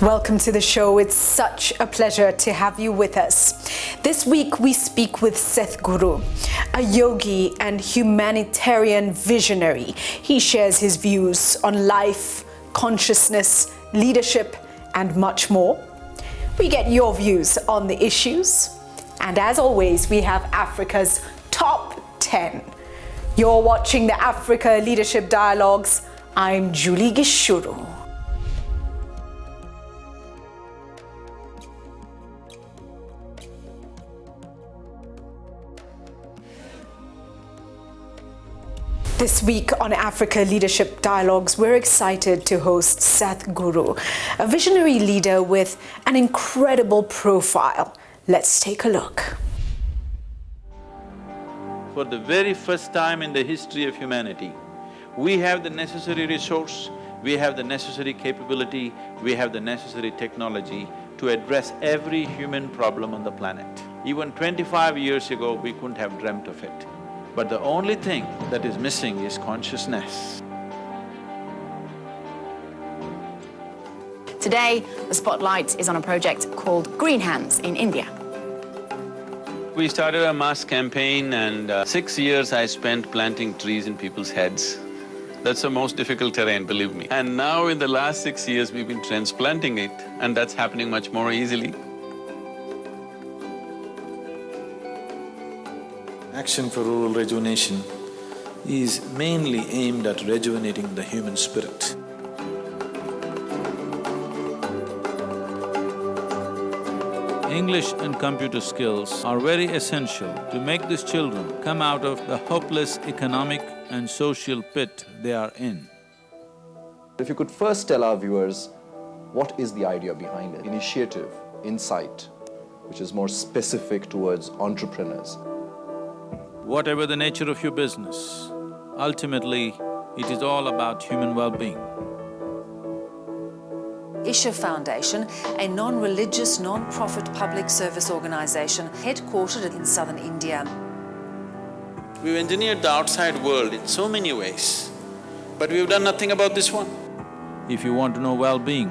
Welcome to the show. It's such a pleasure to have you with us. This week we speak with Sadhguru, a yogi and humanitarian visionary. He shares his views on life, consciousness, leadership, and much more. We get your views on the issues. And as always, we have Africa's top 10. You're watching the Africa Leadership Dialogues. I'm Julie Gichuru. This week on Africa Leadership Dialogues, we're excited to host Sadhguru, a visionary leader with an incredible profile. Let's take a look. For the very first time in the history of humanity, we have the necessary resource, we have the necessary capability, we have the necessary technology to address every human problem on the planet. Even 25 years ago, we couldn't have dreamt of it. But the only thing that is missing is consciousness. Today, the spotlight is on a project called Green Hands in India. We started a mass campaign and 6 years I spent planting trees in people's heads. That's the most difficult terrain, believe me. And now in the last 6 years, we've been transplanting it, and that's happening much more easily. Action for Rural Rejuvenation is mainly aimed at rejuvenating the human spirit. English and computer skills are very essential to make these children come out of the hopeless economic and social pit they are in. If you could first tell our viewers, what is the idea behind it? Initiative, insight, which is more specific towards entrepreneurs. Whatever the nature of your business, ultimately, it is all about human well-being. Isha Foundation, a non-religious, non-profit public service organisation headquartered in southern India. We've engineered the outside world in so many ways, but we've done nothing about this one. If you want to know well-being,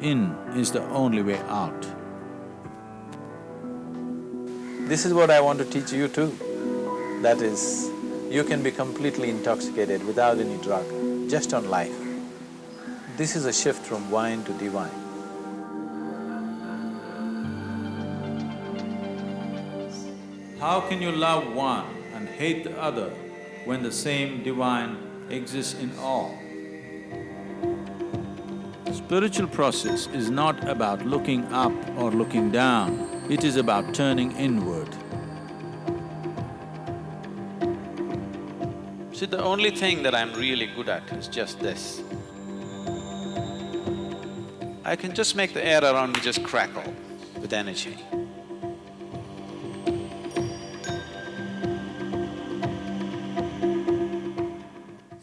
in is the only way out. This is what I want to teach you too. That is, you can be completely intoxicated without any drug, just on life. This is a shift from wine to divine. How can you love one and hate the other when the same divine exists in all? Spiritual process is not about looking up or looking down, it is about turning inward. See, the only thing that I'm really good at is just this. I can just make the air around me just crackle with energy.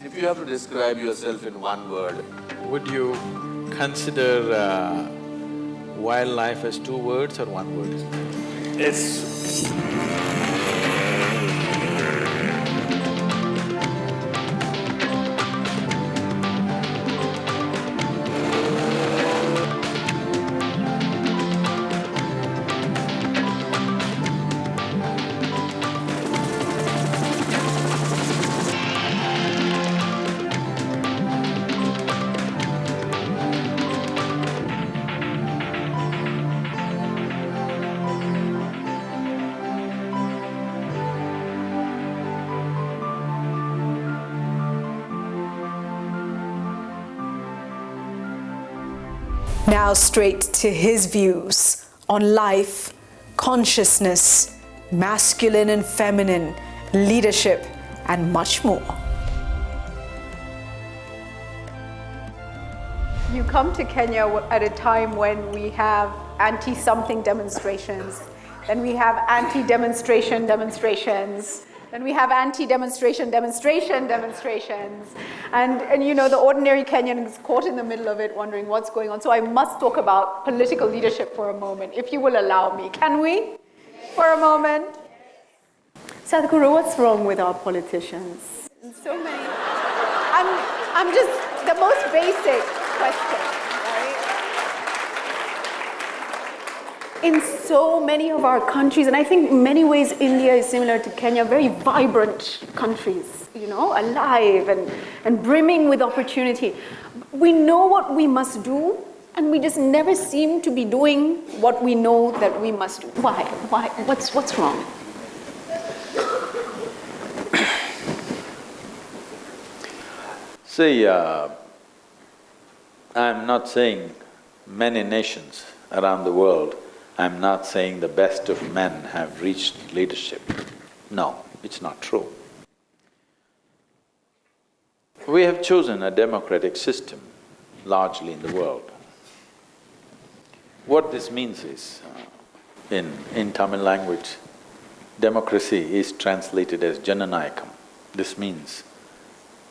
If you have to describe yourself in one word, would you consider wildlife as 2 words or 1 word? It's… Now straight to his views on life, consciousness, masculine and feminine, leadership, and much more. You come to Kenya at a time when we have anti-something demonstrations, then we have anti-demonstration demonstrations, then we have anti-demonstration demonstrations. And you know, the ordinary Kenyan is caught in the middle of it wondering what's going on. So I must talk about political leadership for a moment, if you will allow me. Can we? For a moment. Sadhguru, what's wrong with our politicians? So many. I'm just, the most basic question, right? in so many of our countries, and I think in many ways India is similar to Kenya, very vibrant countries, alive and brimming with opportunity. We know what we must do, and we just never seem to be doing what we know that we must do. Why? What's wrong? See, I'm not saying many nations around the world, I'm not saying the best of men have reached leadership. No, it's not true. We have chosen a democratic system largely in the world. What this means is, in Tamil language, democracy is translated as Jananayakam. This means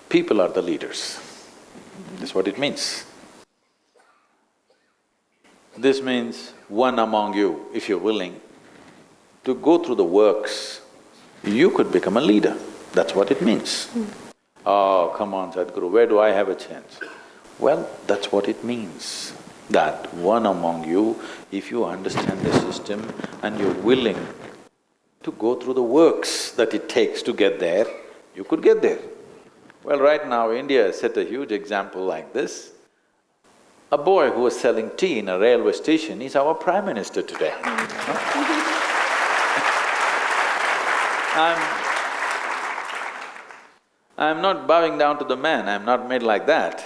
people are the leaders. That's what it means. This means one among you, if you're willing to go through the works, you could become a leader. That's what it means. Oh, come on, Sadhguru, where do I have a chance? Well, that's what it means, that one among you, if you understand the system and you're willing to go through the works that it takes to get there, you could get there. Well, right now, India has set a huge example like this. A boy who was selling tea in a railway station is our Prime Minister today. I'm not bowing down to the man, I'm not made like that.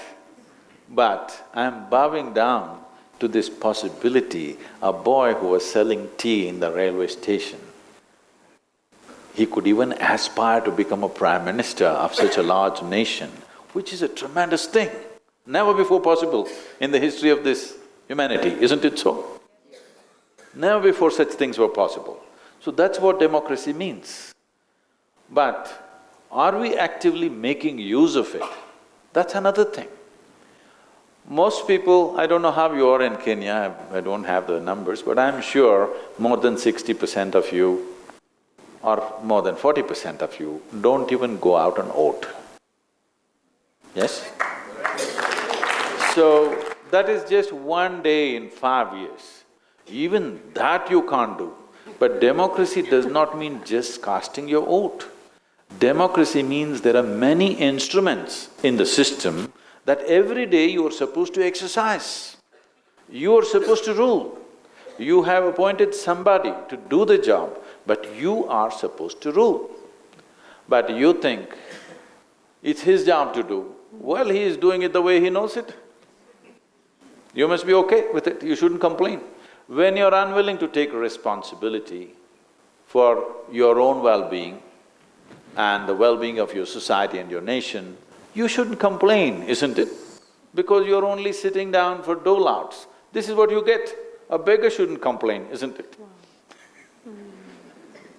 But I'm bowing down to this possibility, a boy who was selling tea in the railway station. He could even aspire to become a Prime Minister of such a large nation, which is a tremendous thing. Never before possible in the history of this humanity, isn't it so? Never before such things were possible. So that's what democracy means. But are we actively making use of it? That's another thing. Most people, I don't know how you are in Kenya, I don't have the numbers, but I'm sure more than 60% of you or more than 40% of you don't even go out and vote. Yes? So, that is just one day in 5 years. Even that you can't do. But democracy does not mean just casting your vote. Democracy means there are many instruments in the system that every day you are supposed to exercise. You are supposed to rule. You have appointed somebody to do the job, but you are supposed to rule. But you think it's his job to do, well, he is doing it the way he knows it. You must be okay with it, you shouldn't complain. When you're unwilling to take responsibility for your own well-being and the well-being of your society and your nation, you shouldn't complain, isn't it? Because you're only sitting down for dole-outs. This is what you get. A beggar shouldn't complain, isn't it?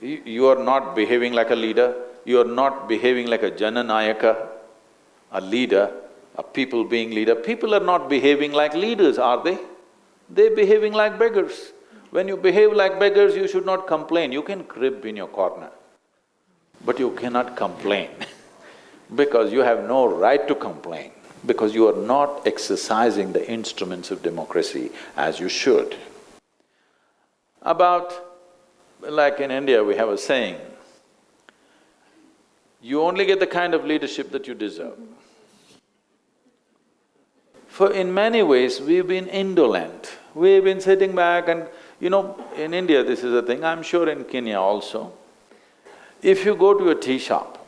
You are not behaving like a leader, you are not behaving like a Jananayaka, a leader, a people being leader. People are not behaving like leaders, are they? They're behaving like beggars. When you behave like beggars, you should not complain. You can crib in your corner, but you cannot complain because you have no right to complain, because you are not exercising the instruments of democracy as you should. Like in India, we have a saying, you only get the kind of leadership that you deserve. For in many ways, we've been indolent. We've been sitting back and, in India this is a thing, I'm sure in Kenya also. If you go to a tea shop,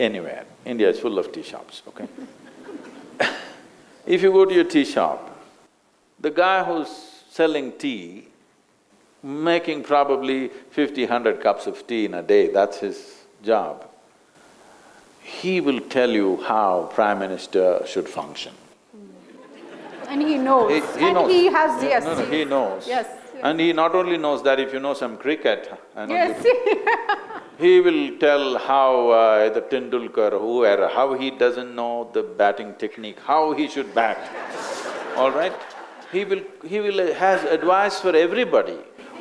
anywhere, India is full of tea shops, okay? If you go to a tea shop, the guy who's selling tea, making probably 50, 100 cups of tea in a day, that's his job. He will tell you how Prime Minister should function. And he knows. He knows. He has… yes. No, he knows. Yes. And he not only knows that, if you know some cricket, Yes. he will tell how the Tendulkar, whoever, how he doesn't know the batting technique, how he should bat, all right? He has advice for everybody.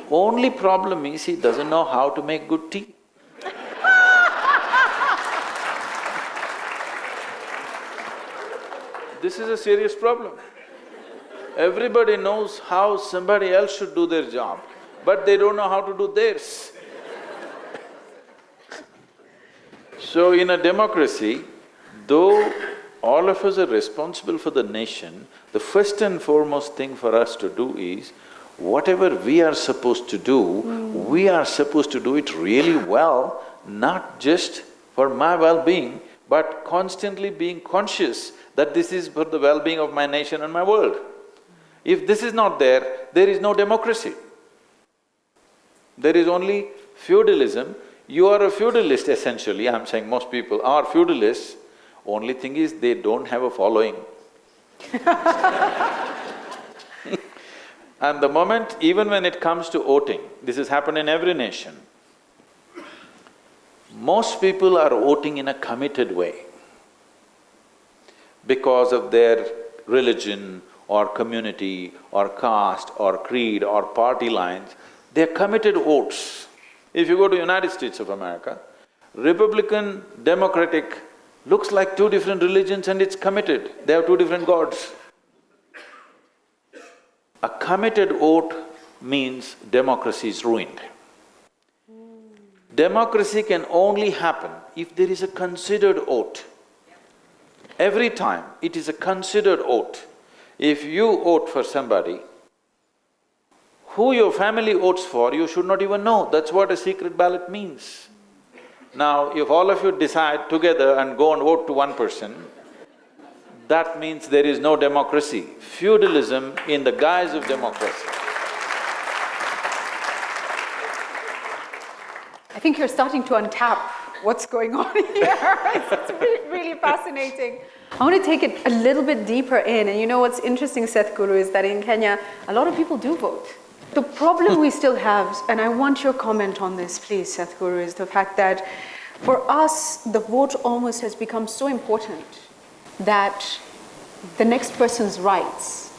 Only problem is he doesn't know how to make good tea. This is a serious problem. Everybody knows how somebody else should do their job. but they don't know how to do theirs. So in a democracy, though all of us are responsible for the nation, the first and foremost thing for us to do is, whatever we are supposed to do, we are supposed to do it really well, not just for my well-being, but constantly being conscious that this is for the well-being of my nation and my world. If this is not there, there is no democracy. There is only feudalism. You are a feudalist essentially, I'm saying most people are feudalists. Only thing is they don't have a following. And the moment, even when it comes to voting, this has happened in every nation, most people are voting in a committed way because of their religion or community or caste or creed or party lines. They're committed votes. If you go to United States of America, Republican, Democratic looks like two different religions and it's committed. They have two different gods. A committed vote means democracy is ruined. Democracy can only happen if there is a considered vote. Every time it is a considered vote. If you vote for somebody, who your family votes for, you should not even know. That's what a secret ballot means. Now, if all of you decide together and go and vote to one person, that means there is no democracy. Feudalism in the guise of democracy. I think you're starting to untap what's going on here. It's really fascinating. I want to take it a little bit deeper in, and you know what's interesting, Sadhguru, is that in Kenya, a lot of people do vote. The problem we still have, and I want your comment on this, please, Sadhguru, is the fact that for us, the vote almost has become so important that the next person's rights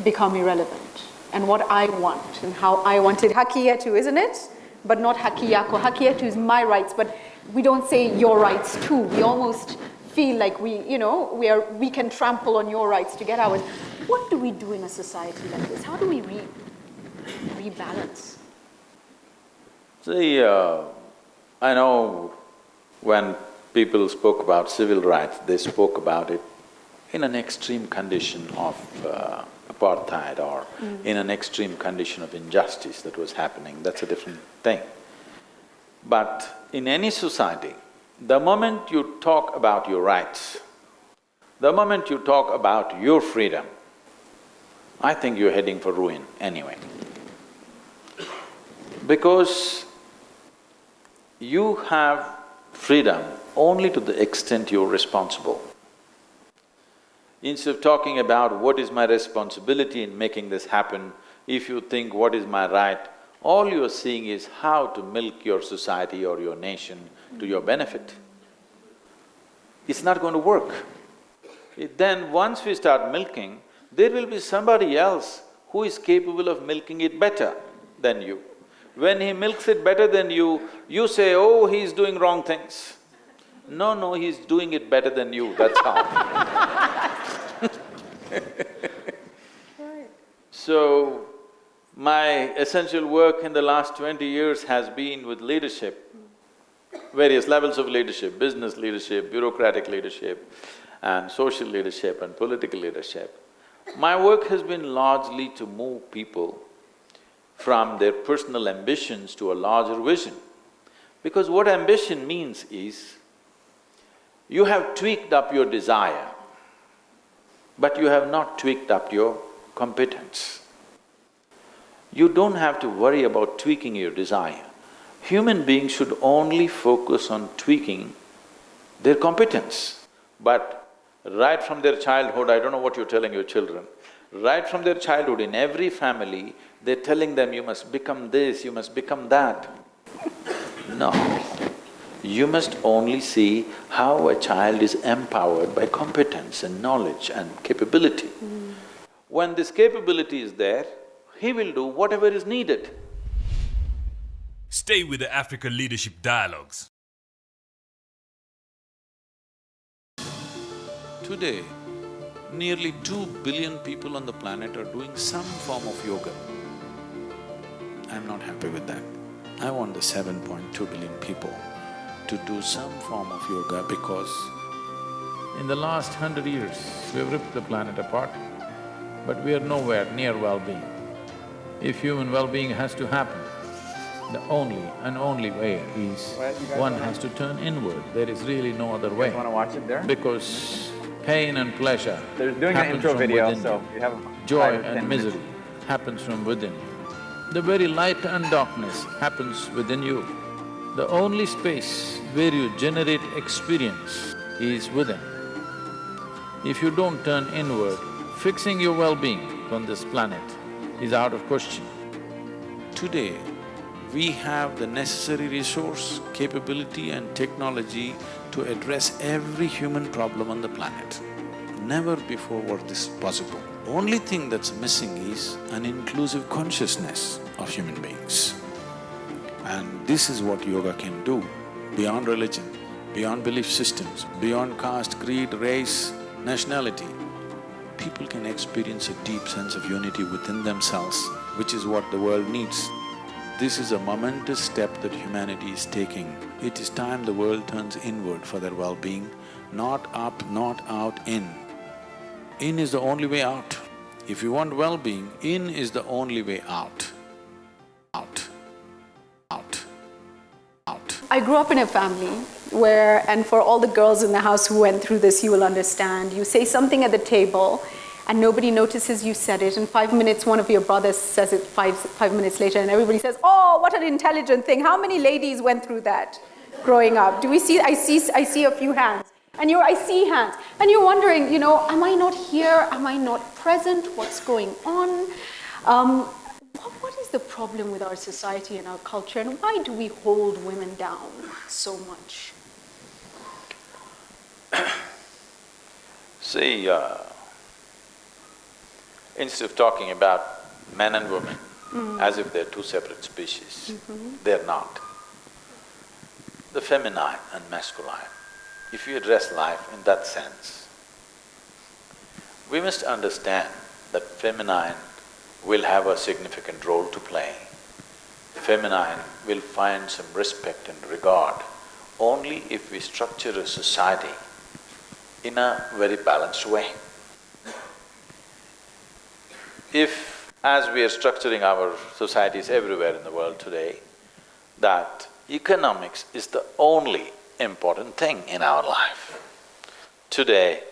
become irrelevant. And what I want and how I want it. Haki yetu, isn't it? But not haki yako. Haki yetu is my rights, but we don't say your rights too. We almost feel like we can trample on your rights to get ours. What do we do in a society like this? How do we rebalance? See, I know when people spoke about civil rights, they spoke about it in an extreme condition of apartheid or in an extreme condition of injustice that was happening, that's a different thing. But in any society, the moment you talk about your rights, the moment you talk about your freedom, I think you're heading for ruin anyway. Because you have freedom only to the extent you're responsible. Instead of talking about what is my responsibility in making this happen, if you think what is my right, all you're seeing is how to milk your society or your nation to your benefit. It's not going to work. Then once we start milking, there will be somebody else who is capable of milking it better than you. When he milks it better than you, you say, oh, he's doing wrong things. No, he's doing it better than you, that's how. So, my essential work in the last 20 years has been with leadership, various levels of leadership, business leadership, bureaucratic leadership, and social leadership and political leadership. My work has been largely to move people from their personal ambitions to a larger vision. Because what ambition means is, you have tweaked up your desire, but you have not tweaked up your competence. You don't have to worry about tweaking your desire. Human beings should only focus on tweaking their competence. But right from their childhood, I don't know what you're telling your children, right from their childhood, in every family, they're telling them, you must become this, you must become that. No. You must only see how a child is empowered by competence and knowledge and capability. When this capability is there, he will do whatever is needed. Stay with the Africa Leadership Dialogues. Today, nearly 2 billion people on the planet are doing some form of yoga. I'm not happy with that. I want the 7.2 billion people to do some form of yoga because In the last 100 years, we have ripped the planet apart, but we are nowhere near well-being. If human well-being has to happen, the only and only way is one has to turn inward. There is really no other way. Want to watch it there? Because pain and pleasure They're doing an happens intro from video, within so you. you have Joy 5 or 10 and minutes. misery happens from within you. The very light and darkness happens within you. The only space where you generate experience is within. If you don't turn inward, fixing your well-being on this planet is out of question. today, we have the necessary resource, capability and technology to address every human problem on the planet. Never before was this possible. Only thing that's missing is an inclusive consciousness of human beings. And this is what yoga can do, beyond religion, beyond belief systems, beyond caste, creed, race, nationality. People can experience a deep sense of unity within themselves, which is what the world needs. This is a momentous step that humanity is taking. It is time the world turns inward for their well-being, not up, not out, in. In is the only way out. If you want well-being, in is the only way out. Out, out, out. I grew up in a family where, and for all the girls in the house who went through this, you will understand, you say something at the table and nobody notices you said it. In 5 minutes, one of your brothers says it five minutes later and everybody says, oh, what an intelligent thing. How many ladies went through that growing up? Do we see, I see a few hands. And I see hands. And you're wondering, am I not here? Am I not present? What's going on? What is the problem with our society and our culture, and why do we hold women down so much? See, instead of talking about men and women as if they're two separate species, they're not. The feminine and masculine, if you address life in that sense, we must understand that feminine will have a significant role to play. Feminine will find some respect and regard only if we structure a society in a very balanced way. If, as we are structuring our societies everywhere in the world today, that economics is the only important thing in our life. Today,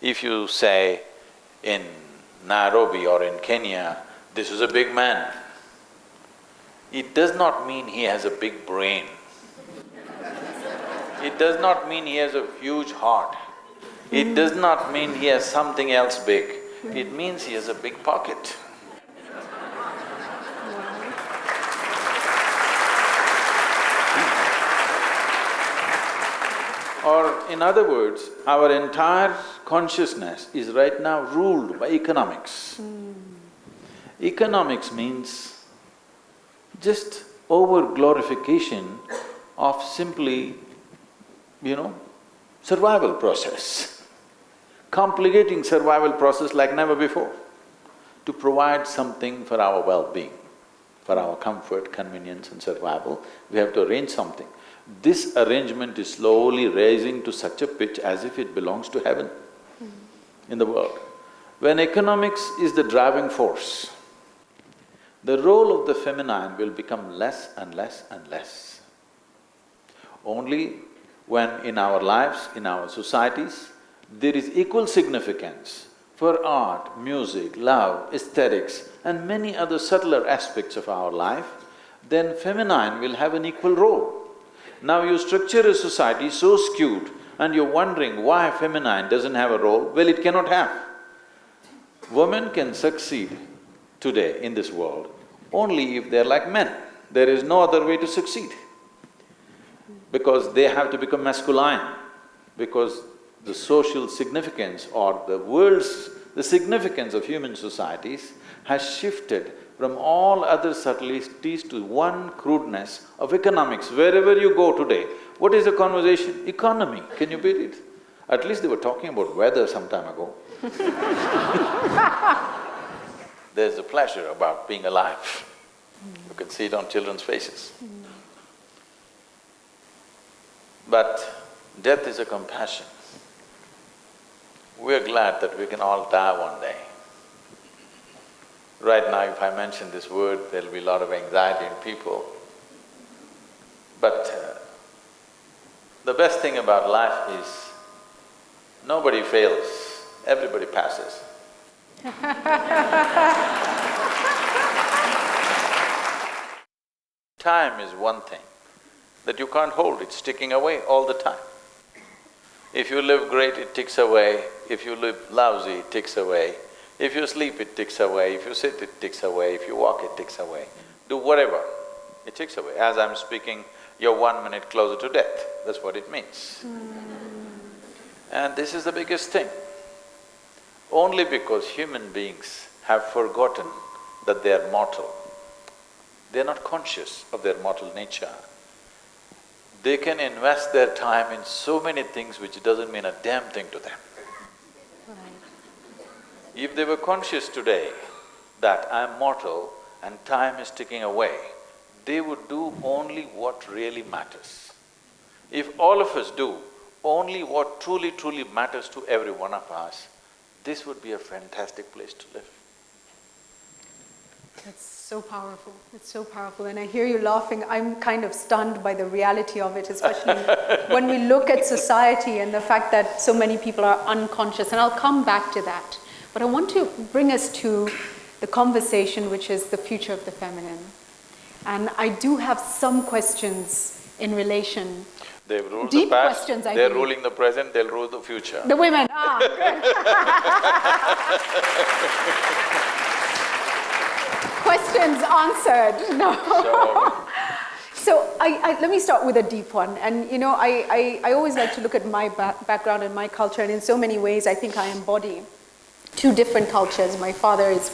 if you say in Nairobi or in Kenya, this is a big man, it does not mean he has a big brain. It does not mean he has a huge heart. It does not mean he has something else big. It means he has a big pocket. Or in other words, our entire consciousness is right now ruled by economics. Economics means just over-glorification of simply, survival process, complicating survival process like never before, to provide something for our well-being, for our comfort, convenience and survival, we have to arrange something. This arrangement is slowly raising to such a pitch as if it belongs to heaven in the world. When economics is the driving force, the role of the feminine will become less and less and less. Only when in our lives, in our societies, there is equal significance for art, music, love, aesthetics and many other subtler aspects of our life, then feminine will have an equal role. Now you structure a society so skewed and you're wondering why feminine doesn't have a role, well, it cannot have. Women can succeed today in this world only if they're like men. There is no other way to succeed. Because they have to become masculine, because the social significance or the significance of human societies has shifted from all other subtleties to one crudeness of economics. Wherever you go today, what is the conversation? Economy, can you beat it? At least they were talking about weather some time ago. There's a pleasure about being alive. You can see it on children's faces. But death is a compassion. We're glad that we can all die one day. Right now, if I mention this word, there'll be a lot of anxiety in people. But the best thing about life is nobody fails, everybody passes. Time is one thing that you can't hold, it's ticking away all the time. If you live great, it ticks away. If you live lousy, it ticks away. If you sleep, it ticks away. If you sit, it ticks away. If you walk, it ticks away. Do whatever, it ticks away. As I'm speaking, you're 1 minute closer to death, that's what it means. And this is the biggest thing. Only because human beings have forgotten that they are mortal, they're not conscious of their mortal nature. They can invest their time in so many things which doesn't mean a damn thing to them. If they were conscious today that I'm mortal and time is ticking away, they would do only what really matters. If all of us do only what truly matters to every one of us, this would be a fantastic place to live. It's so powerful, it's so powerful. And I hear you laughing. I'm kind of stunned by the reality of it, especially when we look at society and the fact that so many people are unconscious. And I'll come back to that. But I want to bring us to the conversation, which is the future of the feminine. And I do have some questions in relation. They've ruled Deep the past, questions, I they're believe. ruling the present, they'll rule the future. The women, good. Questions answered, no. So let me start with a deep one. And you know, I always like to look at my background and my culture, and in so many ways I think I embody two different cultures. My father is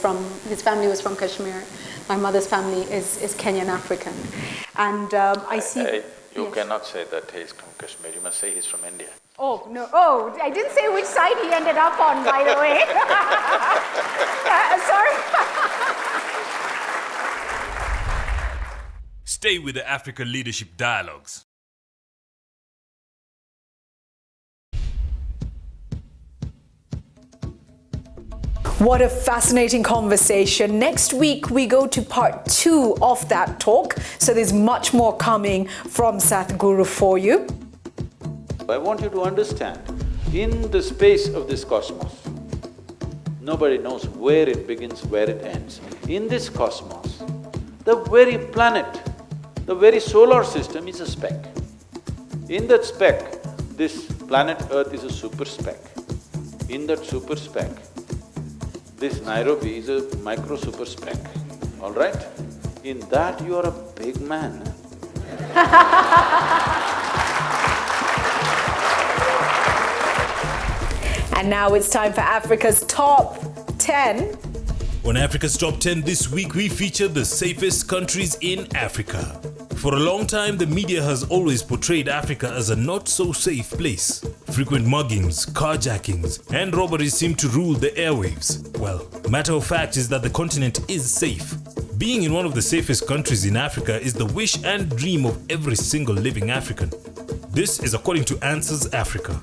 his family was from Kashmir. My mother's family is Kenyan African. And I see… Hey, you yes. cannot say that he's from Kashmir, you must say he's from India. Oh, no, oh, I didn't say which side he ended up on, by the way. Sorry. Stay with the Africa Leadership Dialogues. What a fascinating conversation. Next week, we go to part 2 of that talk. So there's much more coming from Sadhguru for you. I want you to understand, in the space of this cosmos, nobody knows where it begins, where it ends. In this cosmos, the very planet, the very solar system is a speck. In that speck, this planet Earth is a super speck. In that super speck, this Nairobi is a micro super speck, all right? In that you are a big man. And now it's time for Africa's Top 10. On Africa's Top 10 this week, we feature the safest countries in Africa. For a long time, the media has always portrayed Africa as a not-so-safe place. Frequent muggings, carjackings, and robberies seem to rule the airwaves. Well, matter of fact is that the continent is safe. Being in one of the safest countries in Africa is the wish and dream of every single living African. This is according to Answers Africa.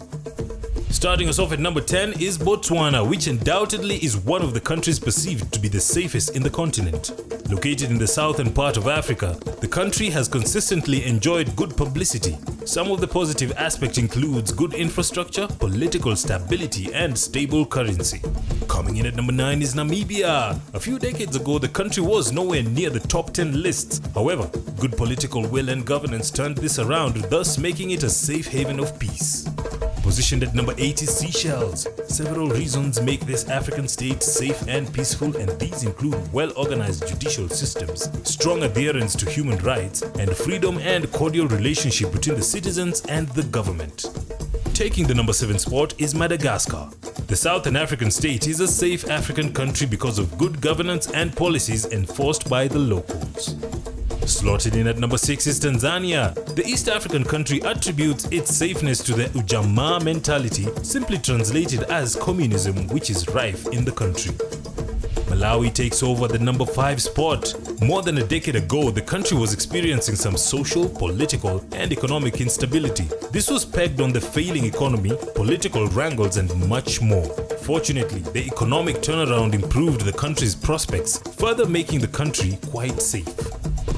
Starting us off at number 10 is Botswana, which undoubtedly is one of the countries perceived to be the safest in the continent. Located in the southern part of Africa, the country has consistently enjoyed good publicity. Some of the positive aspects includes good infrastructure, political stability, and stable currency. Coming in at number 9 is Namibia. A few decades ago, the country was nowhere near the top 10 lists. However, good political will and governance turned this around, thus making it a safe haven of peace. Positioned at number 8 is Seychelles. Several reasons make this African state safe and peaceful, and these include well-organized judicial systems, strong adherence to human rights, and freedom and cordial relationship between the citizens and the government. Taking the number 7 spot is Madagascar. The Southern African state is a safe African country because of good governance and policies enforced by the locals. Slotted in at number 6 is Tanzania. The East African country attributes its safeness to the Ujamaa mentality, simply translated as communism, which is rife in the country. Malawi takes over the number 5 spot. More than a decade ago, the country was experiencing some social, political, and economic instability. This was pegged on the failing economy, political wrangles, and much more. Fortunately, the economic turnaround improved the country's prospects, further making the country quite safe.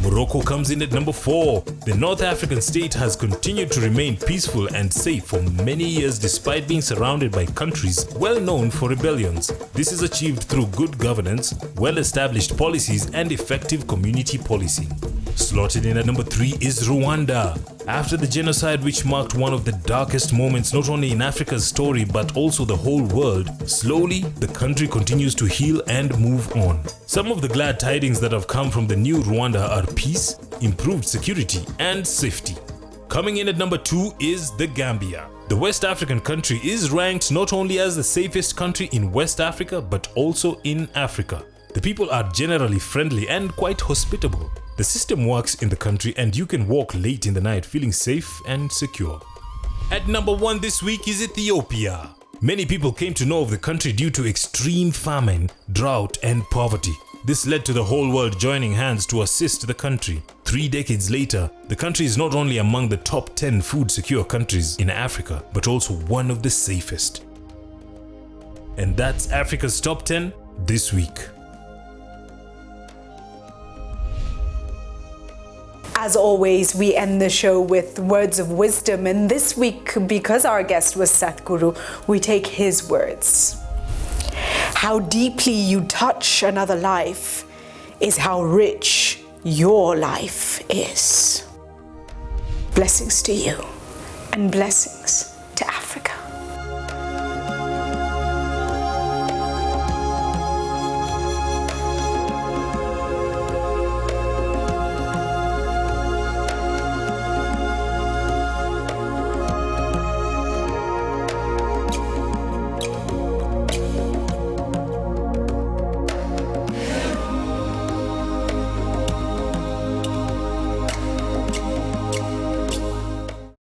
Morocco comes in at number 4. The North African state has continued to remain peaceful and safe for many years despite being surrounded by countries well known for rebellions. This is achieved through good governance, well-established policies, and effective community policing. Slotted in at number 3 is Rwanda. After the genocide, which marked one of the darkest moments not only in Africa's story but also the whole world, slowly the country continues to heal and move on. Some of the glad tidings that have come from the new Rwanda are peace, improved security, and safety. Coming in at number 2 is the Gambia. The West African country is ranked not only as the safest country in West Africa but also in Africa. The people are generally friendly and quite hospitable. The system works in the country and you can walk late in the night feeling safe and secure. At number 1 this week is Ethiopia. Many people came to know of the country due to extreme famine, drought, and poverty. This led to the whole world joining hands to assist the country. 3 decades later, the country is not only among the top 10 food secure countries in Africa, but also one of the safest. And that's Africa's Top 10 this week. As always, we end the show with words of wisdom, and this week, because our guest was Sadhguru, we take his words. How deeply you touch another life is how rich your life is. Blessings to you, and blessings.